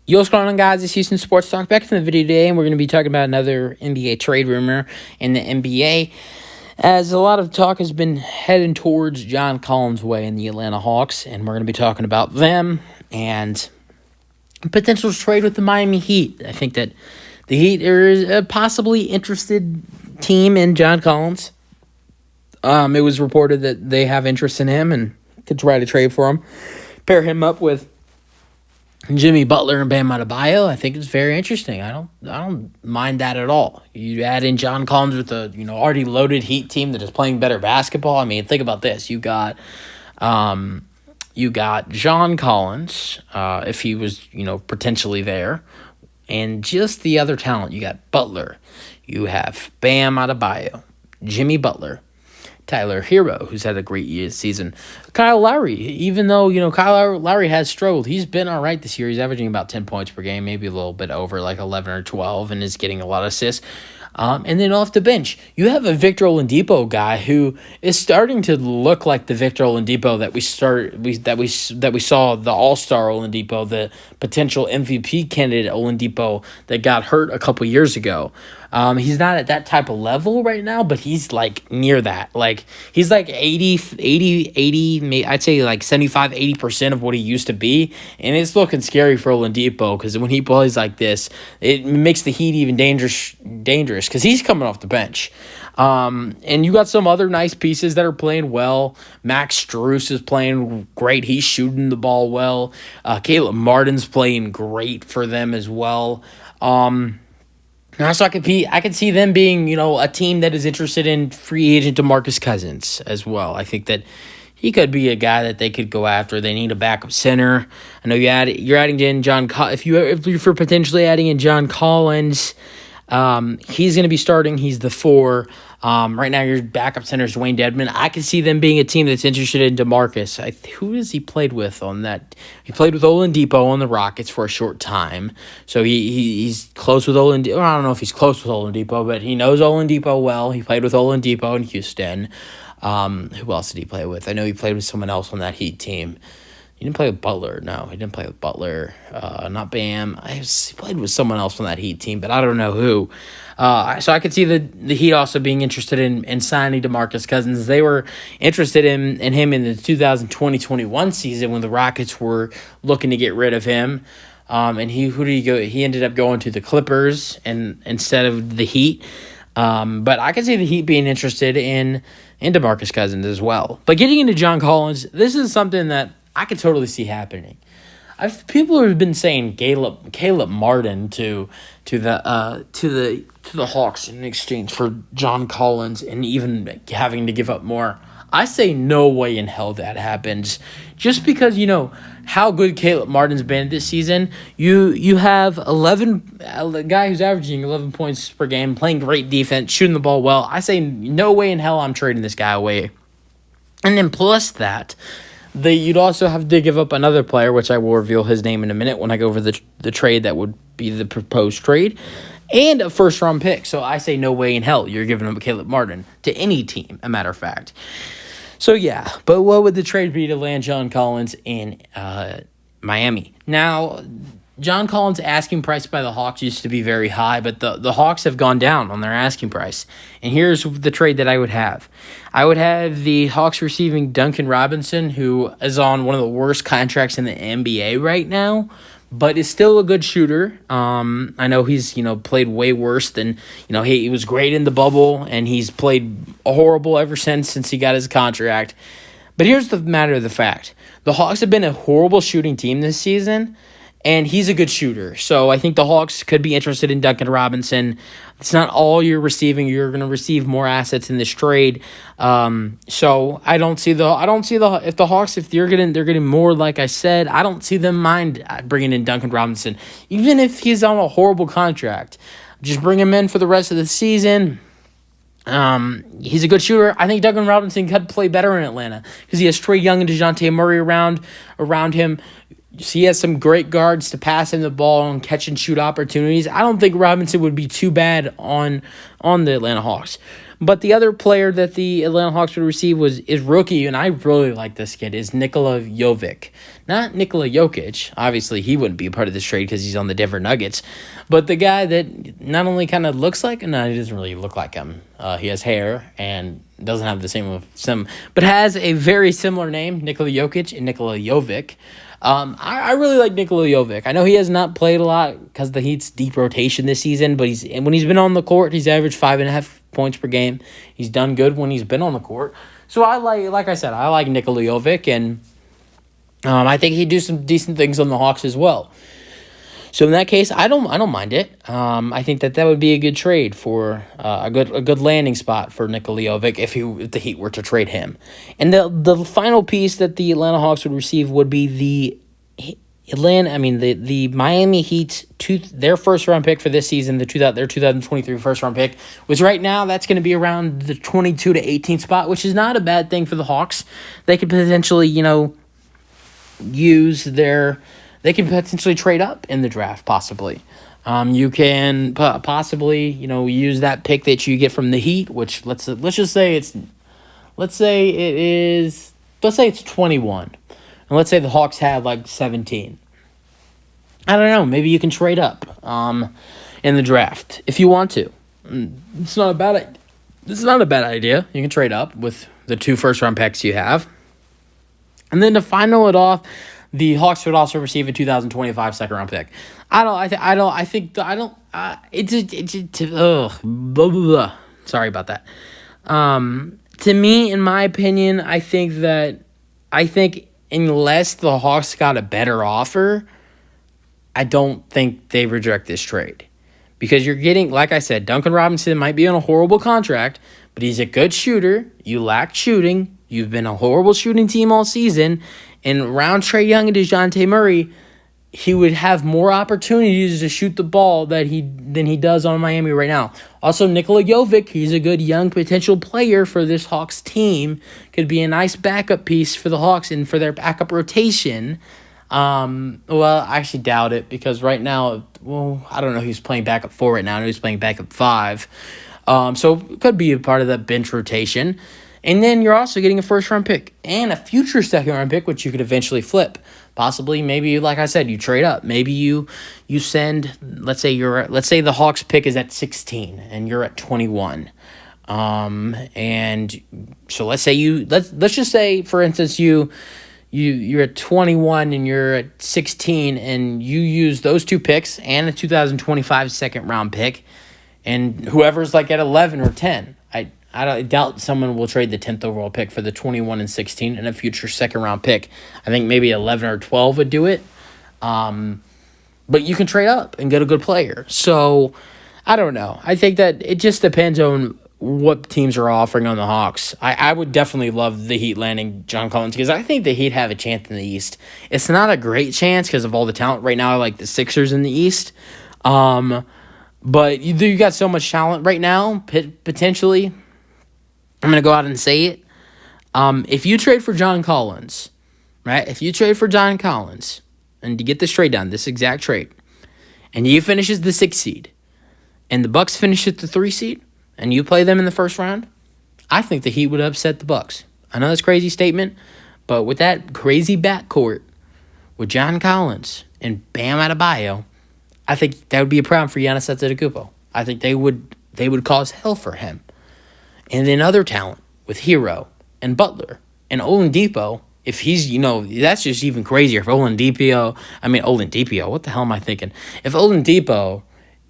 Yo, what's going on, guys? It's Houston Sports Talk. Back in the video today, and we're going to be talking about another NBA trade rumor in the NBA. As a lot of talk has been heading towards John Collins' way in the Atlanta Hawks, and we're going to be talking about them and potential trade with the Miami Heat. I think that the Heat are a possibly interested team in John Collins. It was reported that they have interest in him and could try to trade for him, pair him up with Jimmy Butler and Bam Adebayo. I think it's very interesting. I don't mind that at all. You add in John Collins with a already loaded Heat team that is playing better basketball. I mean, think about this. You got John Collins, if he was potentially there, and just the other talent. You got Butler. You have Bam Adebayo, Jimmy Butler, Tyler Hero, who's had a great season. Kyle Lowry, even though, Kyle Lowry has struggled, he's been all right this year. He's averaging about 10 points per game, maybe a little bit over, like 11 or 12, and is getting a lot of assists. And then off the bench, you have a Victor Oladipo guy who is starting to look like the Victor Oladipo that we saw, the All-Star Oladipo, the potential MVP candidate Oladipo that got hurt a couple years ago. He's not at that type of level right now, but he's like near that. Like he's like 80, I'd say like 75, 80% of what he used to be. And it's looking scary for Oladipo because when he plays like this, it makes the Heat even dangerous because he's coming off the bench. And you got some other nice pieces that are playing well. Max Strus is playing great. He's shooting the ball well. Caleb Martin's playing great for them as well. So I could see them being, a team that is interested in free agent DeMarcus Cousins as well. I think that he could be a guy that they could go after. They need a backup center. I know you're adding in John. If you're potentially adding in John Collins, he's going to be starting. He's the 4. Right now, your backup center is Dwayne Dedmon. I could see them being a team that's interested in DeMarcus. Who has he played with on that? He played with Oladipo on the Rockets for a short time. So he's close with Oladipo. I don't know if he's close with Oladipo, but he knows Oladipo well. He played with Oladipo in Houston. Who else did he play with? I know he played with someone else on that Heat team. He didn't play with Butler. No, he didn't play with Butler. Not Bam. He played with someone else on that Heat team, but I don't know who. So I could see the Heat also being interested in signing DeMarcus Cousins. They were interested in him in the 2020-21 season when the Rockets were looking to get rid of him. And who did he go? He ended up going to the Clippers instead of the Heat. But I could see the Heat being interested in DeMarcus Cousins as well. But getting into John Collins, this is something that I could totally see happening. People have been saying Caleb Martin to the Hawks in exchange for John Collins and even having to give up more. I say no way in hell that happens. Just because how good Caleb Martin's been this season. You have a guy who's averaging 11 points per game, playing great defense, shooting the ball well. I say no way in hell I'm trading this guy away. And then plus that, you'd also have to give up another player, which I will reveal his name in a minute when I go over the trade that would be the proposed trade, and a first-round pick. So I say no way in hell you're giving up Caleb Martin to any team, a matter of fact. So yeah, but what would the trade be to land John Collins in Miami? Now, John Collins' asking price by the Hawks used to be very high, but the Hawks have gone down on their asking price. And here's the trade that I would have. I would have the Hawks receiving Duncan Robinson, who is on one of the worst contracts in the NBA right now, but is still a good shooter. I know he's, played way worse than, he was great in the bubble, and he's played horrible ever since he got his contract. But here's the matter of the fact. The Hawks have been a horrible shooting team this season, and he's a good shooter. So I think the Hawks could be interested in Duncan Robinson. It's not all you're receiving. You're going to receive more assets in this trade. So I don't see if the Hawks, if they're getting more, like I said, I don't see them mind bringing in Duncan Robinson, even if he's on a horrible contract. Just bring him in for the rest of the season. He's a good shooter. I think Duncan Robinson could play better in Atlanta because he has Trae Young and DeJounte Murray around him. He has some great guards to pass him the ball and catch and shoot opportunities. I don't think Robinson would be too bad on the Atlanta Hawks. But the other player that the Atlanta Hawks would receive is rookie, and I really like this kid, is Nikola Jovic. Not Nikola Jokic. Obviously, he wouldn't be a part of this trade because he's on the Denver Nuggets. But the guy that not only kind of looks like him, no, he doesn't really look like him. He has hair and doesn't have the same, but has a very similar name, Nikola Jokic and Nikola Jovic. I really like Nikola Jovic. I know he has not played a lot because of the Heat's deep rotation this season, but when he's been on the court, he's averaged 5.5 points per game. He's done good when he's been on the court. So like I said, I like Nikola Jovic, and I think he'd do some decent things on the Hawks as well. So in that case, I don't mind it. I think that would be a good trade for a good landing spot for Nikola Jovic if the Heat were to trade him. And the final piece that the Atlanta Hawks would receive would be the Miami Heat their first round pick for this season, their 2023 first round pick, which right now that's going to be around the 22 to 18 spot, which is not a bad thing for the Hawks. They could potentially They can potentially trade up in the draft, possibly. You can possibly, use that pick that you get from the Heat, which let's say it's 21, and let's say the Hawks had like 17. I don't know. Maybe you can trade up in the draft if you want to. It's not a bad idea. You can trade up with the 2 first-round picks you have, and then to final it off, the Hawks would also receive a 2025 second-round pick. Sorry about that. To me, in my opinion, I think unless the Hawks got a better offer, I don't think they reject this trade. Because you're getting, like I said, Duncan Robinson might be on a horrible contract, but he's a good shooter. You lack shooting. You've been a horrible shooting team all season. And around Trae Young and DeJounte Murray, he would have more opportunities to shoot the ball than he does on Miami right now. Also, Nikola Jovic, he's a good young potential player for this Hawks team. Could be a nice backup piece for the Hawks and for their backup rotation. I actually doubt it because right now, I don't know who's playing backup 4 right now. I know he's playing backup 5. So it could be a part of that bench rotation. And then you're also getting a first-round pick and a future second-round pick, which you could eventually flip. Possibly, maybe, like I said, you trade up. Maybe you send, let's say the Hawks pick is at 16 and you're at 21. And so let's just say, for instance, you're at 21 and you're at 16 and you use those 2 picks and a 2025 second-round pick, and whoever's like at 11 or 10, I doubt someone will trade the 10th overall pick for the 21 and 16 and a future second-round pick. I think maybe 11 or 12 would do it. But you can trade up and get a good player. So, I don't know. I think that it just depends on what teams are offering on the Hawks. I would definitely love the Heat landing John Collins because I think the Heat have a chance in the East. It's not a great chance because of all the talent. Right now, I like the Sixers in the East. But you got so much talent right now, potentially. I'm going to go out and say it. If you trade for John Collins, right? If you trade for John Collins and you get this trade done, this exact trade, and you finish as the 6th seed, and the Bucks finish at the 3 seed, and you play them in the first round, I think the Heat would upset the Bucks. I know that's a crazy statement, but with that crazy backcourt with John Collins and Bam Adebayo, I think that would be a problem for Giannis Antetokounmpo. I think they would cause hell for him. And then other talent with Hero and Butler and Oladipo, if he's, that's just even crazier. If Oladipo, what the hell am I thinking? If Oladipo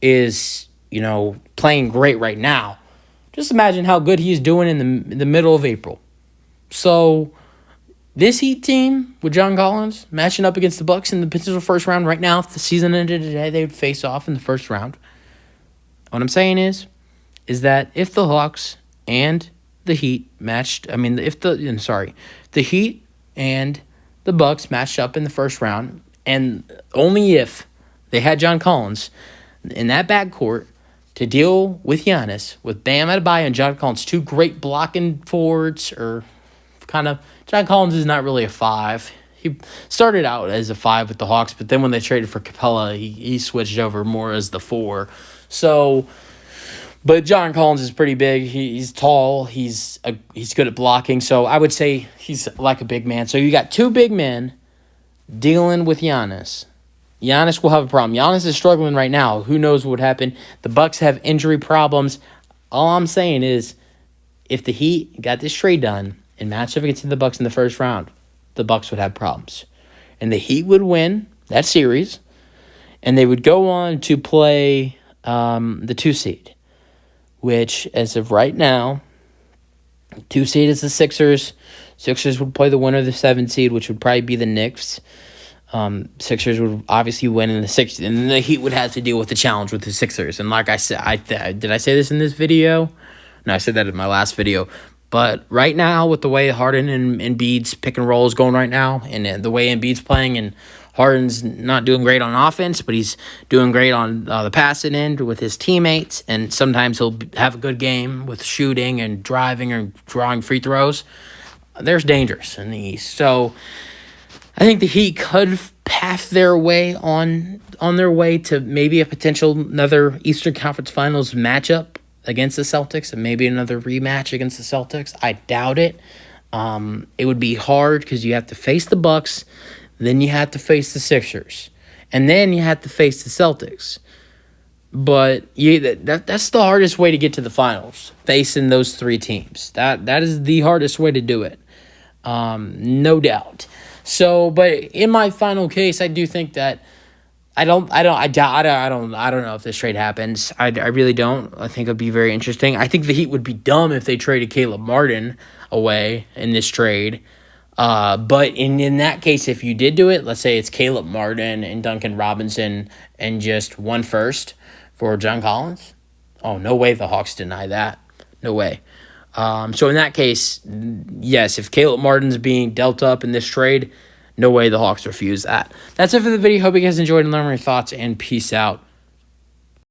is, playing great right now, just imagine how good he's doing in the middle of April. So this Heat team with John Collins matching up against the Bucks in the potential first round right now, if the season ended today, they would face off in the first round. What I'm saying is that if the Hawks and the Heat the Heat and the Bucks matched up in the first round, and only if they had John Collins in that backcourt to deal with Giannis, with Bam Adebayo and John Collins, 2 great blocking forwards, or kind of, John Collins is not really a 5. He started out as a 5 with the Hawks, but then when they traded for Capella, he switched over more as the 4. So, But John Collins is pretty big. He's tall. He's good at blocking. So I would say he's like a big man. So you got two big men dealing with Giannis. Giannis will have a problem. Giannis is struggling right now. Who knows what would happen? The Bucks have injury problems. All I'm saying is, if the Heat got this trade done and matched up against the Bucks in the first round, the Bucks would have problems, and the Heat would win that series, and they would go on to play the 2 seed, which, as of right now, 2 seed is the Sixers. Sixers would play the winner of the 7 seed, which would probably be the Knicks. Sixers would obviously win in the 6th, and the Heat would have to deal with the challenge with the Sixers. And like I said, did I say this in this video? No, I said that in my last video. But right now, with the way Harden and Embiid's pick and roll is going right now, and the way Embiid's playing, and Harden's not doing great on offense, but he's doing great on the passing end with his teammates, and sometimes he'll have a good game with shooting and driving or drawing free throws. There's dangers in the East. So I think the Heat could path their way on their way to maybe a potential another Eastern Conference Finals matchup against the Celtics, and maybe another rematch against the Celtics. I doubt it. It would be hard because you have to face the Bucks, then you have to face the Sixers, and then you have to face the Celtics. But that's the hardest way to get to the finals, facing those 3 teams. That is the hardest way to do it, no doubt. So, but in my final case, I do think that I don't know if this trade happens. I really don't. I think it'd be very interesting. I think the Heat would be dumb if they traded Caleb Martin away in this trade. But in that case, if you did do it, let's say it's Caleb Martin and Duncan Robinson and just 1 first for John Collins. Oh, no way the Hawks deny that. No way. So in that case, yes, if Caleb Martin's being dealt up in this trade, no way the Hawks refuse that. That's it for the video. Hope you guys enjoyed and learned my thoughts, and peace out.